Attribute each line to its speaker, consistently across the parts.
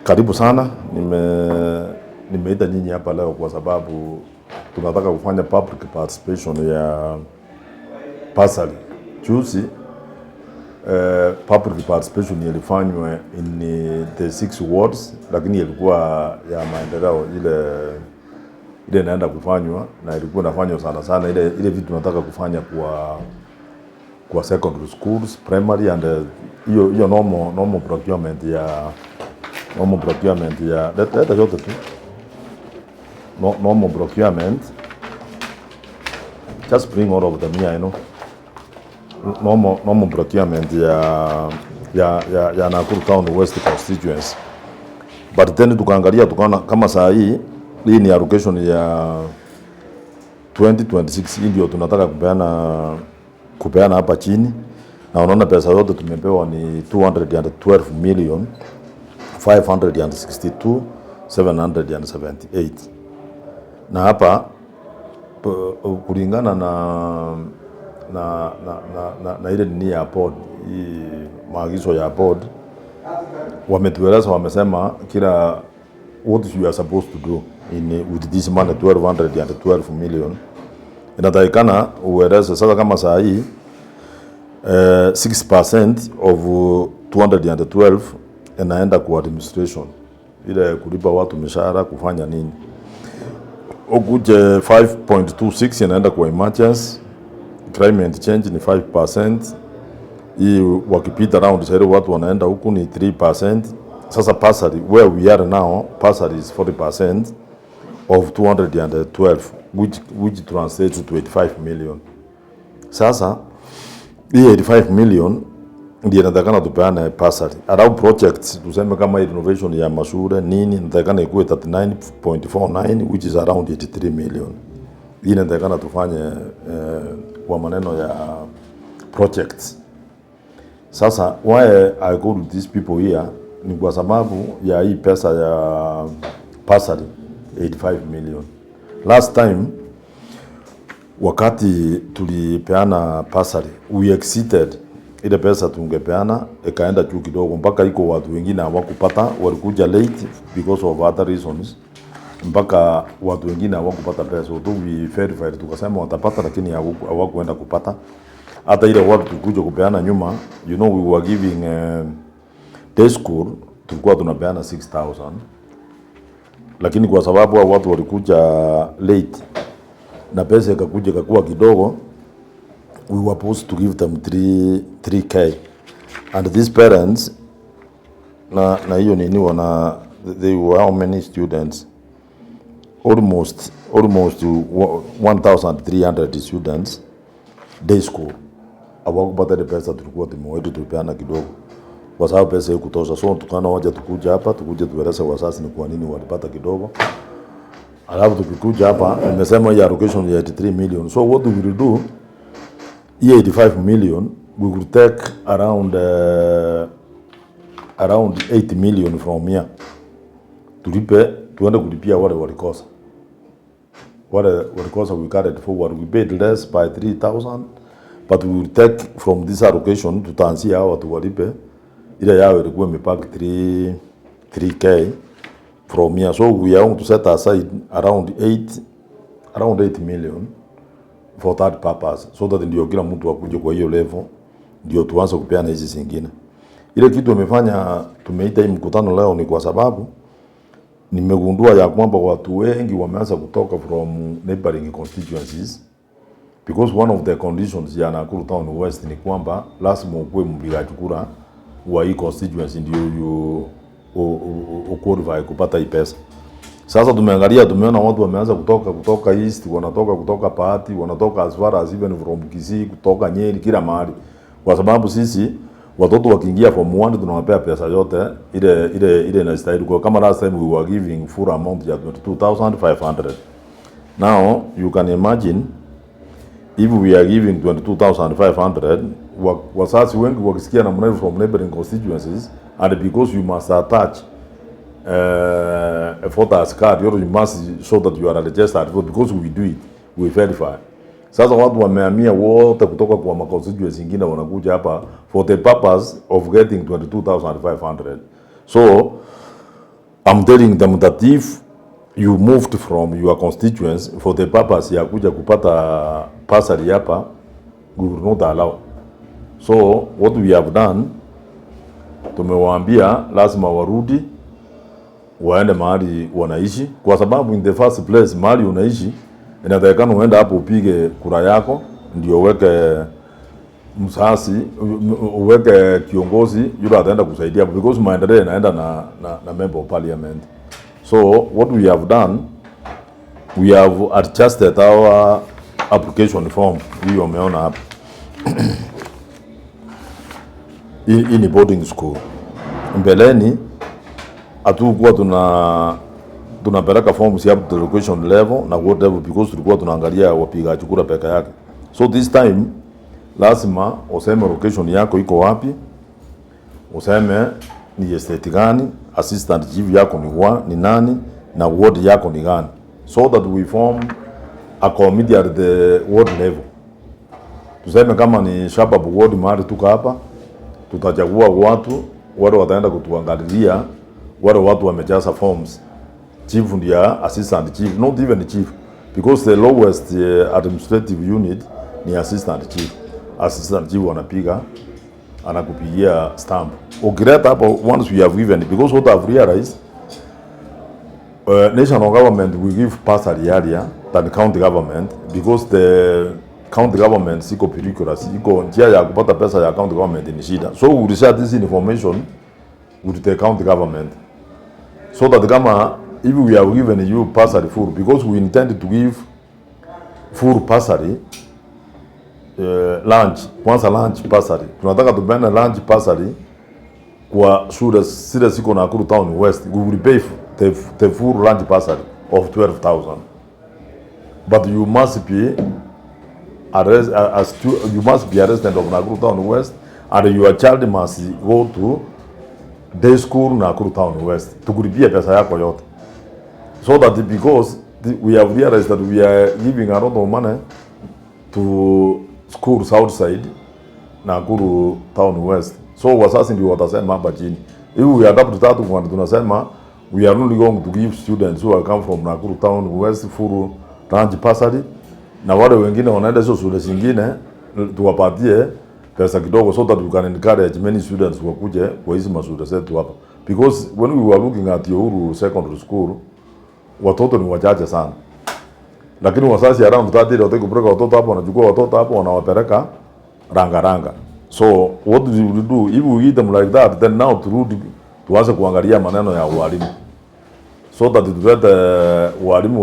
Speaker 1: Karibu sana, nimeita nyinyi hapa leo kwa sababu tunataka kufanya public participation ya Bursary. Juzi public participation ilifanywa in the 6 wards, lakini ilikuwa ya maendeleo ile inaenda kufanywa na ilikuwa inafanywa sana ile vitu tunataka kufanya kwa secondary schools, primary and hiyo normal procurement ya leta yote tu normal procurement, just bring all of them here, you know. Normal procurement ya Nakuru Town West constituency. But then tukaona kama saa hii ni allocation ya 2026, hii ndio tunataka kupeana hapa chini, na unaona pesa yote tumepewa ni 212 million 562,778. Na hapa kulingana na ile ni ya board, hii maagizo ya board, wametueleza, wamesema kila what you are supposed to do with this money 1212 million inatakikana ueleze. Sasa kama saa hii 6% of 212 inaenda kwa administration, ile kulipa watu mishahara, kufanya nini. Ukuje 5.26 inaenda kwa emergency, climate change ni 5%, hii wakipita round sasa watu wanaenda huku ni 3%. Sasa Bursary, where we are now, Bursary is 40% of 212, which translates to 85 million. Sasa hii 85 million ndio inatakana tupeane Bursary. Around projects tuseme kama renovation ya mashule nini, inatakana ikuwe 39.49, which is around 83 million. Hii inatakana tufanye kwa maneno ya projects. Sasa why I go to these people here ni kwa sababu ya hii pesa ya Bursary 85 million. Last time wakati tulipeana Bursary, we exceeded ile pesa tungepeana, ikaenda juu kidogo, mpaka iko watu wengine hawakupata, walikuja late because of other reasons, mpaka watu wengine hawakupata pesa. So we verified, tukasema watapata, lakini hawakuenda kupata. Hata ile watu tulikuja kupeana nyuma, you know, we were giving day school, tulikuwa tunapeana 6,000, lakini kwa sababu hao watu walikuja late na pesa ikakuwa kidogo, we were supposed to give them 3K, and these parents na hiyo nini they were how many students, almost 1,300 students day school, hawakupata ile pesa tulikuwa tumepeana kidogo kwa sababu pesa hiyo kutosha. So tukana waje tukuja hapa, tueleze wazazi ni kwa nini walipata kidogo. Alafu tukikuja hapa nimesema hii allocation ya 83 million. So what we will do, hii 85 million we will take around 8 million from here. Tuende kulipia wale walikosa. We carried forward. We paid less by 3,000, but we will take from this allocation, tutaanzia hao watu walipe ile yao ilikuwa imepaka 3K from here. So we are going to set aside around 8 million for that purpose, so that ndio kila mtu akuje kwa hiyo level, ndio tuanze kupeana hizi zingine. Ile kitu imefanya tumeita hii mkutano leo ni kwa sababu nimegundua ya kwamba watu wengi wameanza kutoka from neighboring constituencies, because one of the conditions ya Nakuru Town West ni kwamba lazima ukuwe mpigaji kura wa hii constituency ndio qualify kupata hii pesa. Sasa tumeona watu wameanza kutoka east, kutoka Pahati, wanatoka as far as even from Kisii, kutoka Nyeri, kila mahali. Kwa sababu sisi watoto wakiingia form 1 tunawapea pesa yote ile inastahili. Kwa kama last time we were giving full amount ya 22,500. Now you can imagine if we are giving 22,500, wazazi wengi wakisikia na money from neighboring constituencies, and because you must attach a voters card, you must show that you are a registered voter, because we do it, we verify. Sasa watu wamehamia wote kutoka kwa maconstituencies zingine wanakuja hapa for the purpose of getting 22,500. So I'm telling them that if you moved from your constituents for the purpose ya kuja kupata bursary hapa, we will not allow. So what we have done, tumewaambia lazima warudi waende mahali wanaishi, kwa sababu in the first place mahali unaishi inatakikana uende hapo upige kura yako ndio uweke msasi, uweke kiongozi yule ataenda kusaidia, because maendeleo yanaenda na member of parliament. So what we have done, we have adjusted our application form. Hiyo umeona hapa in boarding school. Mbeleni hatukuwa tunapeleka forms up to education level na whatever, because tulikuwa tunaangalia wapigaji kura peke yake. So this time lazima useme location yako iko wapi, useme ni estate gani, assistant chief yako ni nani, na ward yako ni gani, so that we form a committee at the ward level. Tuseme kama ni Shabab ward mahali tuka hapa, tutachagua watu wale wataenda kutuangalilia wale watu wamejaza forms. Chief ndia assistant chief, not even the chief, because the lowest administrative unit ni assistant chief. Assistant chief wanapiga, anakupigia stamp. Ukileta hapo, once we have given, because what I've realized, national government will give bursary earlier than county government, because the county government siko periculous, iko njia ya kupata pesa ya county government ni shida. So we will share this information with the county government, so that kama if we have given you bursary full, because we intend to give full bursary, lunch, kwanza lunch bursary. Tunataka tupende lunch bursary kwa shule zile ziko Nakuru Town West. We will pay the full lunch bursary of 12,000. But you must be a resident of Nakuru Town West, and your child must go to day school Nakuru Town West. Tukulipia pesa yako yote. So that because we have realized that we are giving a lot of money to schools outside Nakuru Town West. So wasasi ndio watasema hapa chini. If we adapt that one, tunasema we are only going to give students who come from Nakuru Town West full lunch bursary, na wale wengine wanaenda hizo shule zingine tuwapatie pesa kidogo, so that we can encourage many students wakuje kwa hizo mashule zetu hapa. Because when we were looking at Uhuru Secondary School, watoto ni wachache sana. Lakini wasasi around 30 wataki kupeleka watoto hapo, wanachukua watoto hapo wanawapeleka ranga. So what do we do if we eat them like that? Then now tuanze kuangalia maneno ya walimu, so that tulete walimu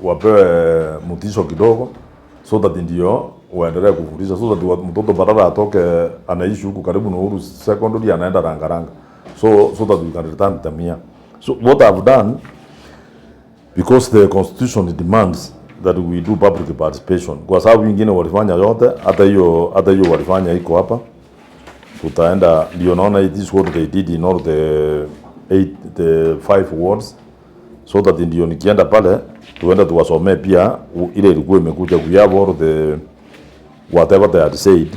Speaker 1: wapewe mutisho kidogo, so that ndio waendelee kufundisha, so that mtoto badala atoke anaishi huku karibu na Uhuru Secondary anaenda ranga. So that we can return them here. So what I've done, because the constitution demands that we do public participation, kwa sababu wengine walifanya yote, hata hiyo walifanya iko hapa, tutaenda ndio naona it is what they did in all the 5 wards, so that ndio nikienda pale tuenda tuwasomee pia ile ilikuwa imekuja kuyabo all the whatever they had said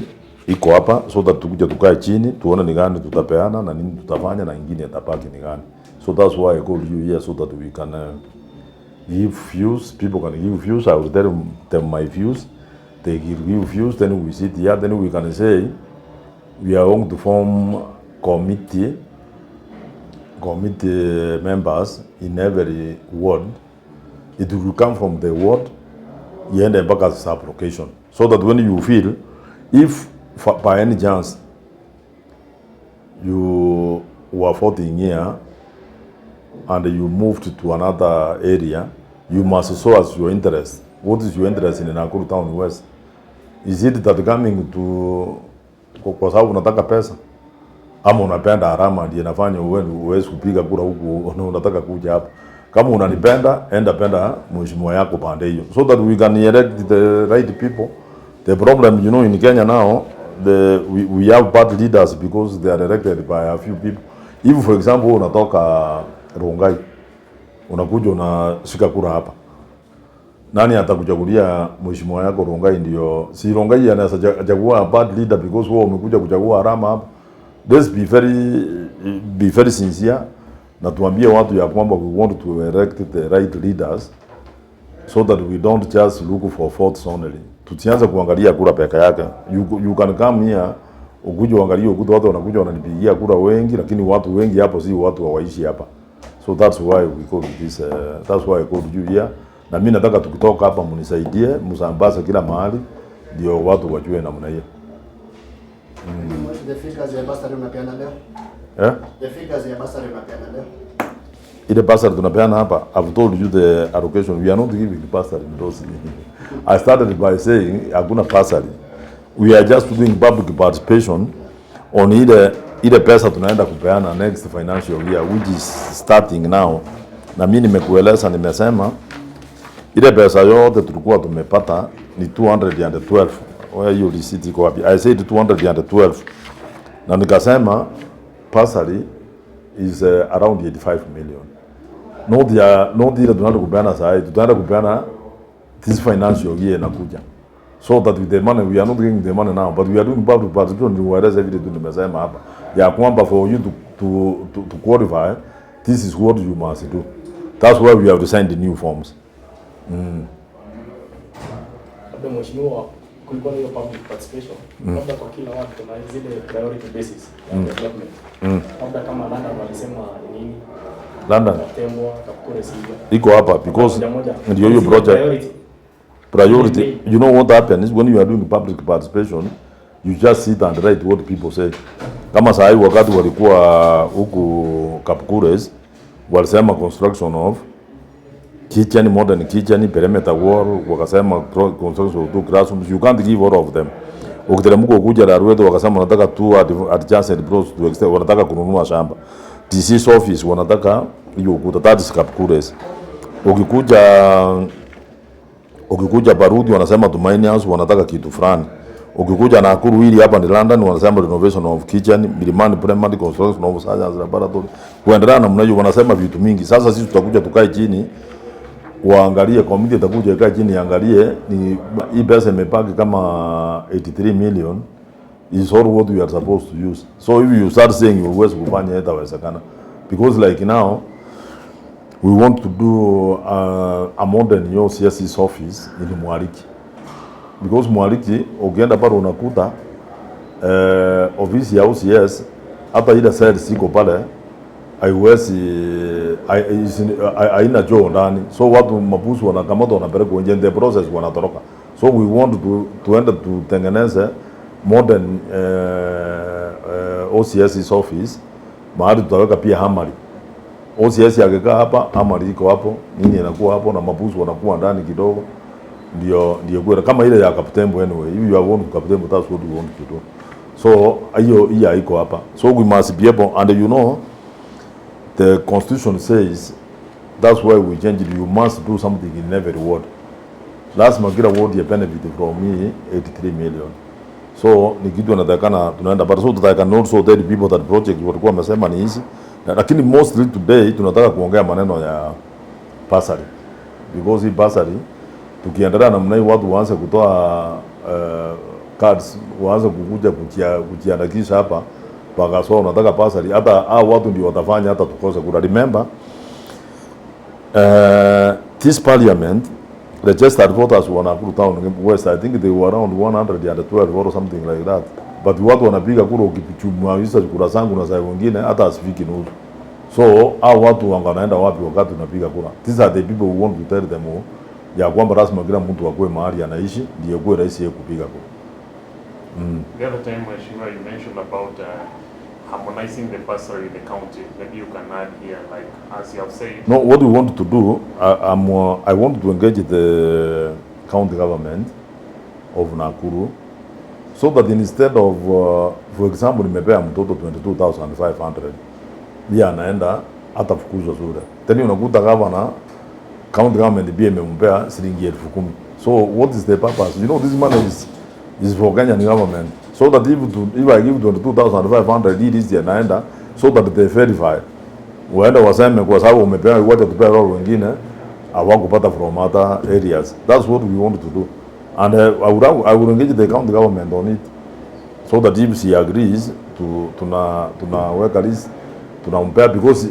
Speaker 1: iko hapa, so that tukuje tukae chini tuone ni gani tutapeana na nini tutafanya na ingine itabaki ni gani. So that's why I called you here, so that we can give views. People can give views. I will tell them my views. They give views. Then we sit here. Then we can say we are going to form committee members in every ward. It will come from the ward. You end up as sub-location, so that when you feel, if by any chance you were voting here and you moved to another area, you must show us your interest. What is your interest in Nakuru Town West? Is it that coming to kwa sababu unataka pesa, ama unapenda Arama ndiye nafanya uweze kupiga kura huku na unataka kuja hapa? Kama unanipenda, enda penda mheshimiwa yako pande hiyo, so that we can elect the right people. The problem, in Kenya now, we have bad leaders because they are elected by a few people. If for example unatoka Rongai, unakuja unashika kura hapa, nani atakuchagulia mheshimiwa yako Rongai? Ndio si Rongai anaweza chagua bad leader because wao umekuja kuchagua Arama hapa. Let's be very sincere. na tuambie watu ya kwamba we want to elect the right leaders so that we don't just look for votes only. Tusianze kuangalia kura peke yake. You can come here ukuje uangalie ukuta watu wanakuja wananipigia kura wengi, lakini watu wengi hapo si watu hawaishi hapa. So that's why we call this that's why I called you here. Na mimi nataka tukitoka hapa mnisaidie msambaze kila mahali ndio watu wajue namna hiyo.
Speaker 2: The figures ya Bursary unapeana leo? The figures ya Bursary unapeana leo?
Speaker 1: Ile Bursary tunapeana hapa, I've told you the allocation. We are not giving the Bursary those. I started by saying hakuna Bursary. We are just doing public participation on ile pesa tunaenda kupeana next financial year which is starting now. Na mimi nimekueleza, nimesema ile pesa yote tulikuwa tumepata ni 212. Where you receipt iko wapi? I said 212. Na nikasema Bursary is around 85 million. Not ile tunaenda kupeana saa hii, tutaenda kupeana this financial year inakuja. So that with the money, we are not getting the money now, but we are doing public participation. Whereas every day nimesema hapa ya kwamba for you to qualify, this is what you must do. That's why we have to sign the new forms.
Speaker 3: Labda mheshimiwa, kulikuwa na hiyo public participation. Labda kwa kila watu na zile priority basis ya development. Labda kama London walisema nini?
Speaker 1: London.
Speaker 3: Tembwa, Kapkure Silva.
Speaker 1: Iko hapa because ndio hiyo project. Priority. You know what happens when you are doing public participation, you just sit and write what people say. Kama saa hii wakati walikuwa huku Kapkures walisema construction of kitchen, modern kitchen, perimeter wall, wakasema construction of 2 classrooms. You can't give all of them. Ukiteremka kuja Darwedo wakasema wanataka 2 adjacent plots to extend, wanataka kununua shamba. TC's office wanataka hiyo ukuta, that is Kapkures. Ukikuja Barudi wanasema Tumaini House wanataka kitu fulani. Ukikuja Nakuru hili hapa ni London wanasema renovation of kitchen, Milimani primary construction of science laboratory. Kuendelea namna hiyo wanasema vitu mingi. Sasa sisi tutakuja tukae chini waangalie, committee itakuja ikae chini angalie ni hii pesa imepaki kama 83 million is all what we are supposed to use. So if you start saying you always kufanya itawezekana, because like now we want to do a modern OCS's office in Mwariki. Because Mwariki ukienda pale unakuta ofisi ya OCS hata ile side siko pale haina choo ndani. So watu mabusu wanakamata wanapeleka nje, the process wanatoroka. So we want to end tutengeneze modern OCS's office mahali tutaweka pia hamari. OCS yakikaa hapa, hamari iko hapo, nini inakuwa hapo na mabusu wanakuwa ndani kidogo. Ndio kwa kama ile ya Chequetv anyway. If you are want to Chequetv, that's what we want to do. So hiyo iko hapa. So we must be able, and you know the constitution says that's why we change it. You must do something in every ward. Lazima kila ward ya benefit from me 83 million. So ni kitu natakana tunaenda, but so that I can also tell people that project walikuwa wamesema ni hizi, lakini mostly today tunataka kuongea maneno ya Bursary, because hii Bursary tukiendelea namna hii watu waanze kutoa cards, waanze kukuja kujiandikisha hapa mpaka so unataka Bursary, hata hao watu ndio watafanya hata tukose kula. Remember this parliament registered voters were Nakuru Town West, I think they were around 112 or something like that, but watu wanapiga kura ukichumalisha kura zangu na za wengine hata asifiki nusu. So hao watu wanaenda wapi wakati unapiga kura? These are the people who want to tell them ya kwamba lazima kila mtu akue mahali anaishi ndio kuwe rahisi kupiga kura.
Speaker 4: The other time you mentioned about harmonizing the Bursary in the county. Maybe you can add here, like as you have said.
Speaker 1: No, what we want to do, I want to engage the county government of Nakuru so that instead of, for example, nimepea mtoto 22,500, yeye anaenda hata fukuzwa shule. Tena unakuta governor, county government pia imempea shilingi 10,000. So what is the purpose? You know, this money is for Kenyan government. So that if I give 22,500 this year naenda, so that they verify. Waenda waseme kwa sababu umepewa wote tupewa roho wengine hawakupata from other areas. That's what we want to do. And I would engage the county government on it. So that if she agrees tunaweka list tunampea, because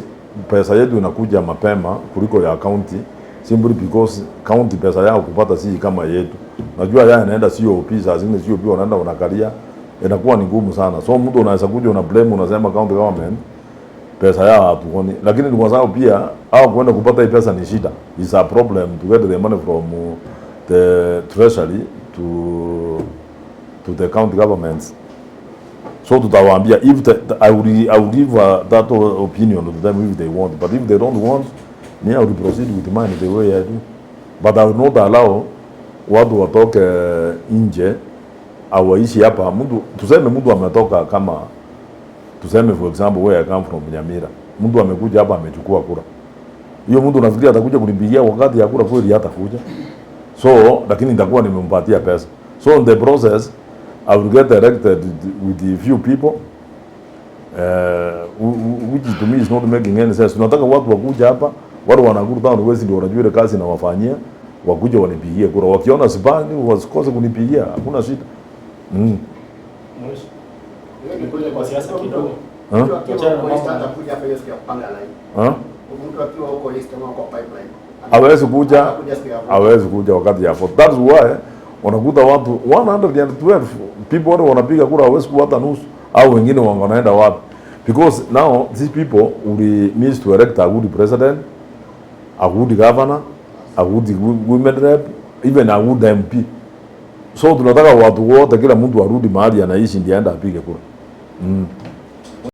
Speaker 1: pesa yetu inakuja mapema kuliko ya county, simply because county pesa yao kupata si kama yetu. Najua yeye anaenda COP, saa zingine COP wanaenda wanakalia, inakuwa ni ngumu sana. So mtu unaweza kuja una blame, unasema county government pesa yao hatuoni, lakini ni kwa sababu pia au kwenda kupata hii pesa ni shida. Is a problem to get the money from the treasury to the county governments. So tutawaambia if I will give that opinion to them if they want, but if they don't want, me I will proceed with mine the way I do. But I will not allow watu watoke nje awaishi hapa. Mtu tuseme mtu ametoka kama tuseme for example where I come from Nyamira, mtu amekuja hapa amechukua kura. Hiyo mtu nafikiri atakuja kunipigia wakati ya kura kweli hatakuja. So lakini nitakuwa nimempatia pesa. So in the process I will get elected with the few people which to me is not making any sense. Tunataka watu wakuja hapa, wale wanakuru town wezi ndio wanajua ile kazi na wafanyia, wakuja wanipigie kura. Wakiona sipani wasikose kunipigia, hakuna shida.
Speaker 3: Nikuja kwa siasa kidogo.
Speaker 2: Mtu akiwa huko East atakuja hapa East kupanga line. Mtu akiwa huko East ama kwa pipeline.
Speaker 1: Hawezi kuja wakati ya vote. That's why unakuta watu 112 people wale wanapiga kura hawezi kupata nusu au wengine wanaenda wapi? Because now these people will miss to elect a good president, a good governor, a good women rep, even a good MP. So tunataka watu wote, kila mtu arudi mahali anaishi ndiye aende apige kura.